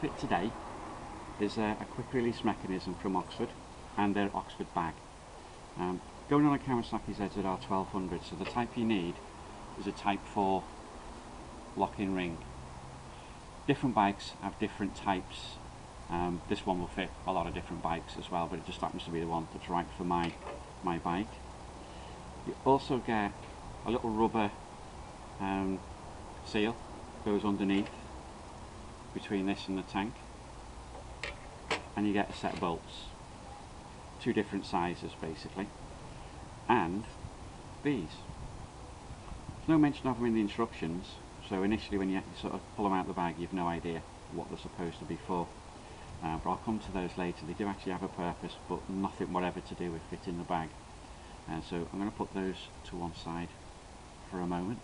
fit today is a quick release mechanism from Oxford and their Oxford bag. Going on a Kawasaki ZZR 1200, so the type you need is a Type 4 lock-in ring. Different bikes have different types. This one will fit a lot of different bikes as well, but it just happens to be the one that's right for my bike. You also get a little rubber seal goes underneath between this and the tank, and you get a set of bolts, two different sizes basically, and these. There's no mention of them in the instructions, so initially when you sort of pull them out of the bag you've no idea what they're supposed to be for, but I'll come to those later. They do actually have a purpose, but nothing whatever to do with fitting the bag, and so I'm going to put those to one side for a moment.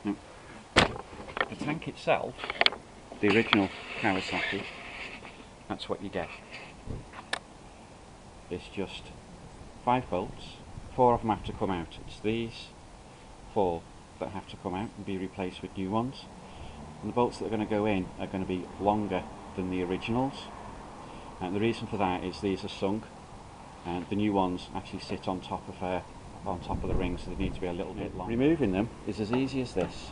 Now, the tank itself, the original Kawasaki, that's what you get. It's just 5 bolts, 4 of them have to come out. It's these 4 that have to come out and be replaced with new ones, and the bolts that are going to go in are going to be longer than the originals, and the reason for that is these are sunk and the new ones actually sit on top of the ring, so they need to be a little bit longer. Removing them is as easy as this.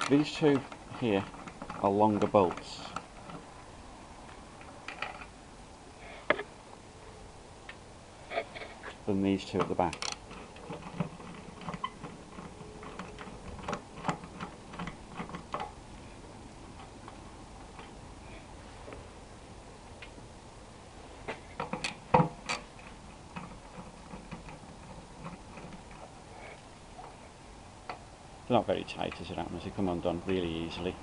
These two here are longer bolts. Than these two at the back. They're not very tight as it happens, they come undone really easily.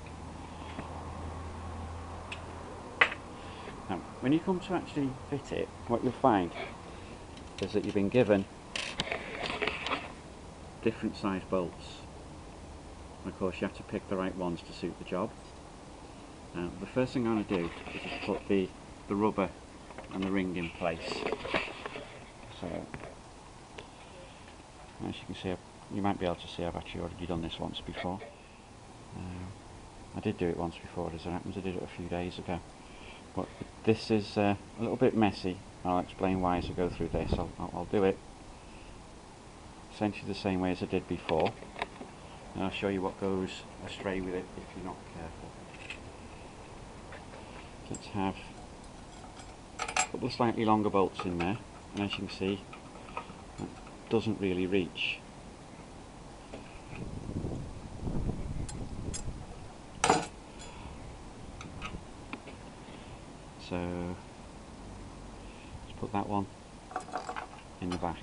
Now, when you come to actually fit it, what you'll find is that you've been given different size bolts. And of course you have to pick the right ones to suit the job. The first thing I'm going to do is just put the rubber and the ring in place. So as you can see, you might be able to see I've actually already done this once before. I did do it once before, as it happens. I did it a few days ago, but this is a little bit messy. I'll explain why as I go through this. I'll do it essentially the same way as I did before, and I'll show you what goes astray with it if you're not careful. Let's have a couple of slightly longer bolts in there, and as you can see, that doesn't really reach. So put that one in the back.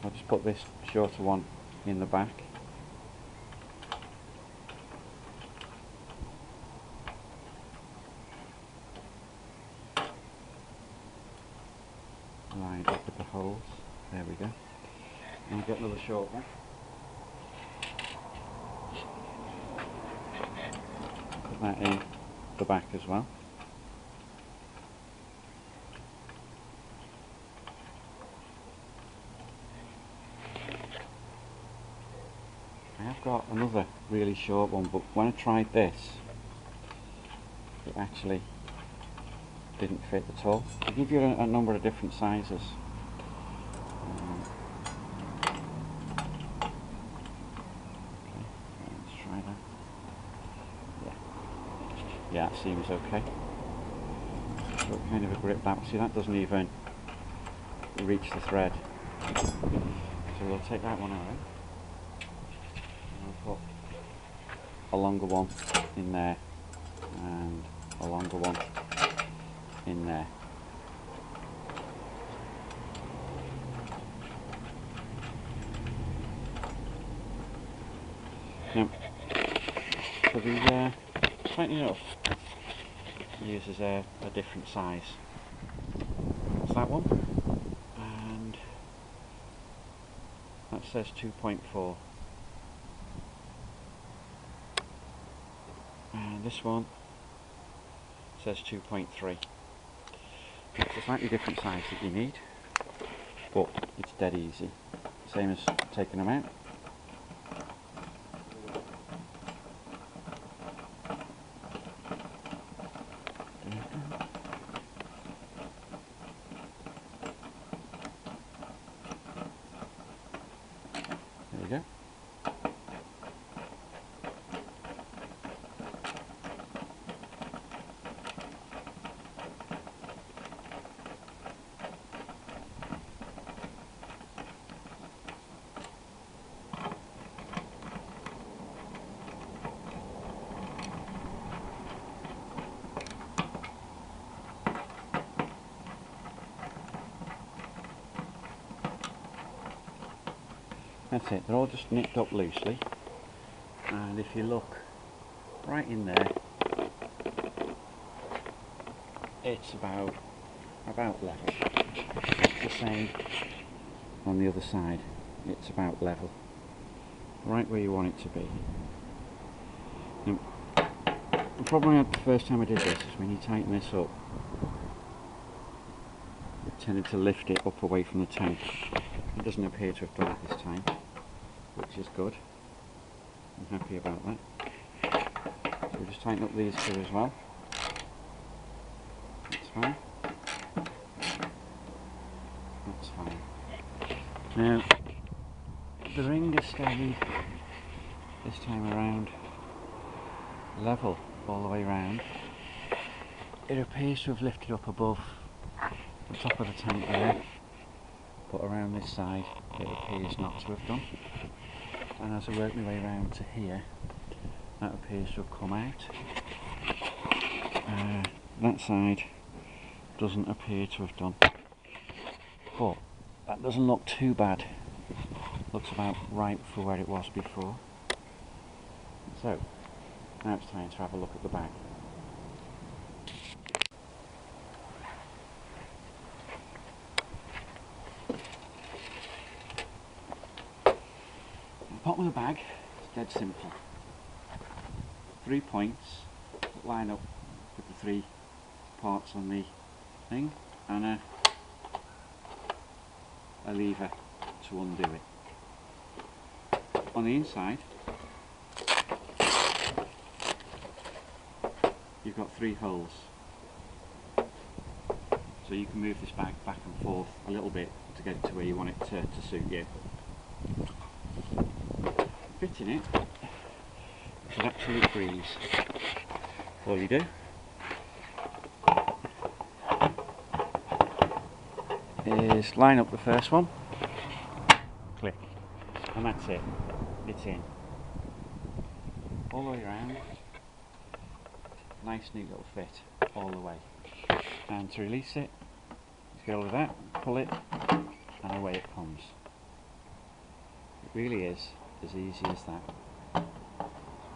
I'll just put this shorter one in the back. Line up with the holes. There we go. And I'll get another short one. Put that in the back as well. I've got another really short one, but when I tried this, it actually didn't fit at all. I'll give you a number of different sizes. Okay, let's try that. Yeah, that seems okay. So kind of a grip that. See, that doesn't even reach the thread. So we'll take that one out. Put a longer one in there and a longer one in there. Now, for the tightening it up, uses a different size. That's that one, and that says 2.4. And this one says 2.3. It's a slightly different size that you need, but it's dead easy. Same as taking them out. There you go. That's it, they're all just nipped up loosely, and if you look right in there, it's about level. It's the same on the other side, it's about level, right where you want it to be. Now, the problem I had the first time I did this is when you tighten this up, it tended to lift it up away from the tank. It doesn't appear to have done it this time, which is good. I'm happy about that. So we'll just tighten up these two as well. That's fine. That's fine. Now, the ring has stayed this time around level all the way around. It appears to have lifted up above the top of the tank there, but around this side it appears not to have done. And as I work my way around to here, that appears to have come out. That side doesn't appear to have done, but that doesn't look too bad. Looks about right for where it was before. So now it's time to have a look at the bag. The bottom of the bag is dead simple. 3 points that line up with the 3 parts on the thing, and a lever to undo it. On the inside you've got 3 holes, so you can move this bag back and forth a little bit to get it to where you want it to suit you. Fitting it is an absolute breeze. All you do is line up the first one, click, and that's it. It's in. All the way around. Nice neat little fit all the way. And to release it, just get hold of that, pull it, and away it comes. It really is as easy as that.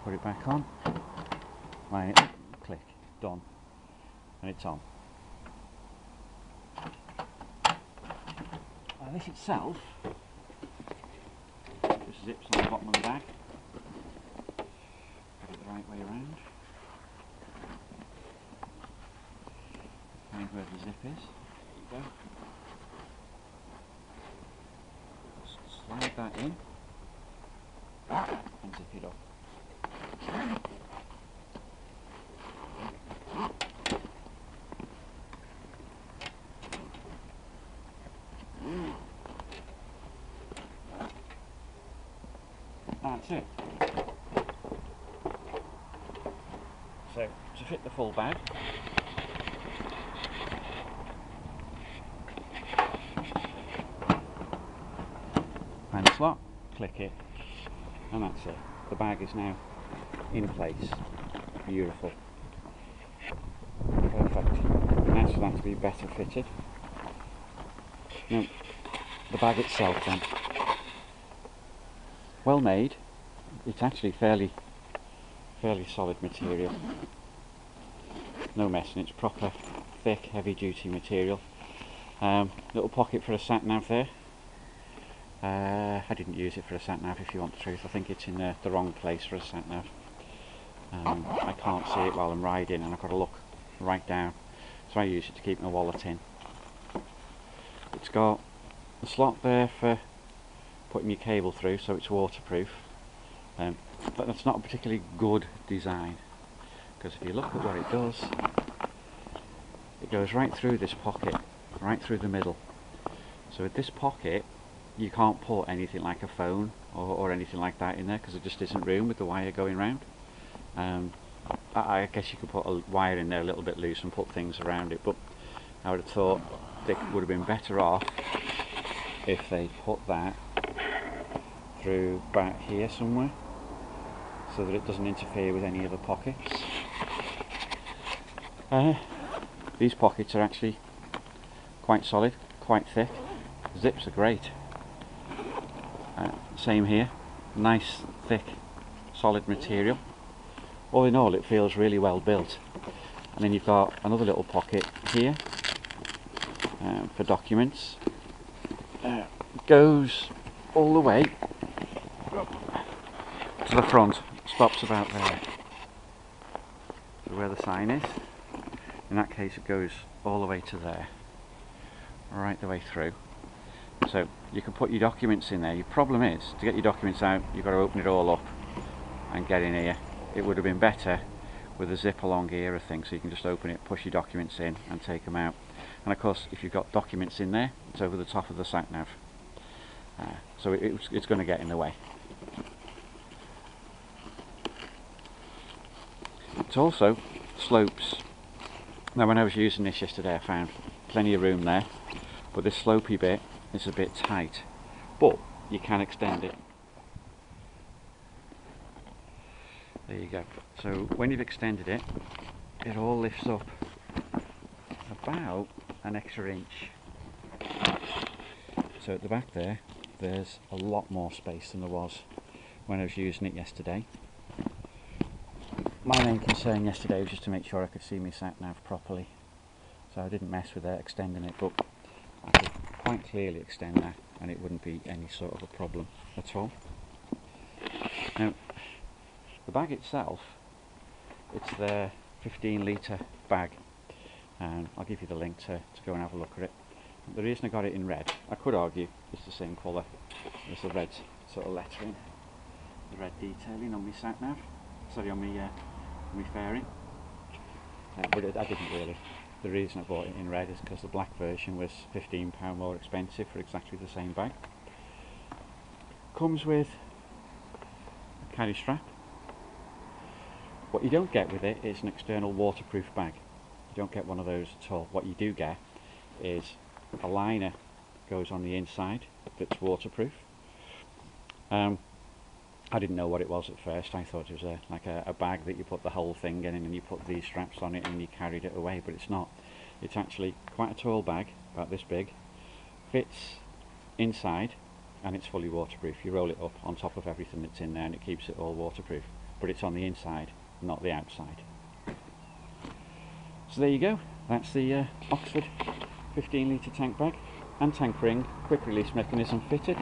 Put it back on, line it up, click, done, and it's on. Now this itself just zips on the bottom of the bag. Put it the right way around. Find where the zip is. There you go. Just slide that in and zip it up. That's it. So, to fit the full bag, find the slot, click it, and that's it. The bag is now in place. Beautiful. Perfect. Now for that to be better fitted. Now, the bag itself then, well made. It's actually fairly solid material. No messing, it's proper thick, heavy duty material. Little pocket for a sat nav there. I didn't use it for a sat nav, if you want the truth. I think it's in the wrong place for a sat nav. I can't see it while I'm riding, and I've got to look right down, so I use it to keep my wallet in. It's got a slot there for putting your cable through, so it's waterproof, but that's not a particularly good design, because if you look at what it does, it goes right through this pocket, right through the middle. So with this pocket you can't put anything like a phone or anything like that in there, because there just isn't room with the wire going round. I guess you could put a wire in there a little bit loose and put things around it, but I would have thought they would have been better off if they put that through back here somewhere, so that it doesn't interfere with any other pockets. These pockets are actually quite solid, quite thick. Zips are great. Same here, nice thick solid material. All in all, it feels really well built. And then you've got another little pocket here for documents. It goes all the way to the front, stops about there, so where the sign is. In that case it goes all the way to there, right the way through. So you can put your documents in there. Your problem is, to get your documents out, you've got to open it all up and get in here. It would have been better with a zip along here or thing, so you can just open it, push your documents in and take them out. And of course, if you've got documents in there, it's over the top of the sat nav, so it's going to get in the way. It also slopes. Now when I was using this yesterday, I found plenty of room there, but this slopey bit is a bit tight, but you can extend it. There you go. So when you've extended it, it all lifts up about an extra inch. So at the back there, there's a lot more space than there was when I was using it yesterday. My main concern yesterday was just to make sure I could see my sat nav properly, so I didn't mess with extending it, but I could quite clearly extend that and it wouldn't be any sort of a problem at all. Now the bag itself, it's their 15 litre bag, and I'll give you the link to go and have a look at it. The reason I got it in red, I could argue it's the same colour as the red sort of lettering, the red detailing on my sat nav, sorry, on my fairing, but I didn't really. The reason I bought it in red is because the black version was £15 more expensive for exactly the same bag. Comes with a carry strap. What you don't get with it is an external waterproof bag. You don't get one of those at all. What you do get is a liner that goes on the inside that's waterproof. I didn't know what it was at first. I thought it was like a bag that you put the whole thing in and then you put these straps on it and you carried it away, but it's not. It's actually quite a tall bag, about this big, fits inside, and it's fully waterproof. You roll it up on top of everything that's in there and it keeps it all waterproof, but it's on the inside, not the outside. So there you go, that's the Oxford 15 litre tank bag and tank ring, quick release mechanism fitted,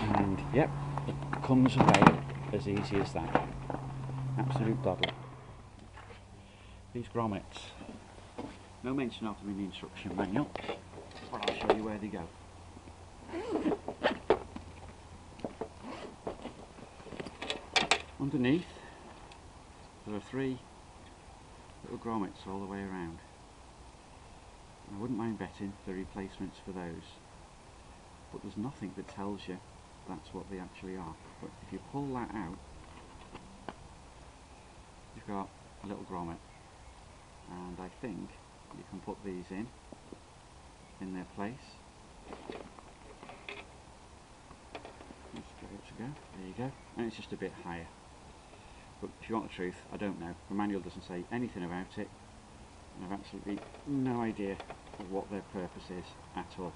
and yep, it comes away as easy as that. Absolute doddle. These grommets, no mention of them in the instruction manual, but I'll show you where they go. Underneath there are 3 little grommets all the way around. I wouldn't mind betting the replacements for those, but there's nothing that tells you that's what they actually are. But if you pull that out, you've got a little grommet, and I think you can put these in their place. Let's get it to go. There you go, and it's just a bit higher. But if you want the truth, I don't know. The manual doesn't say anything about it, and I've absolutely no idea of what their purpose is at all.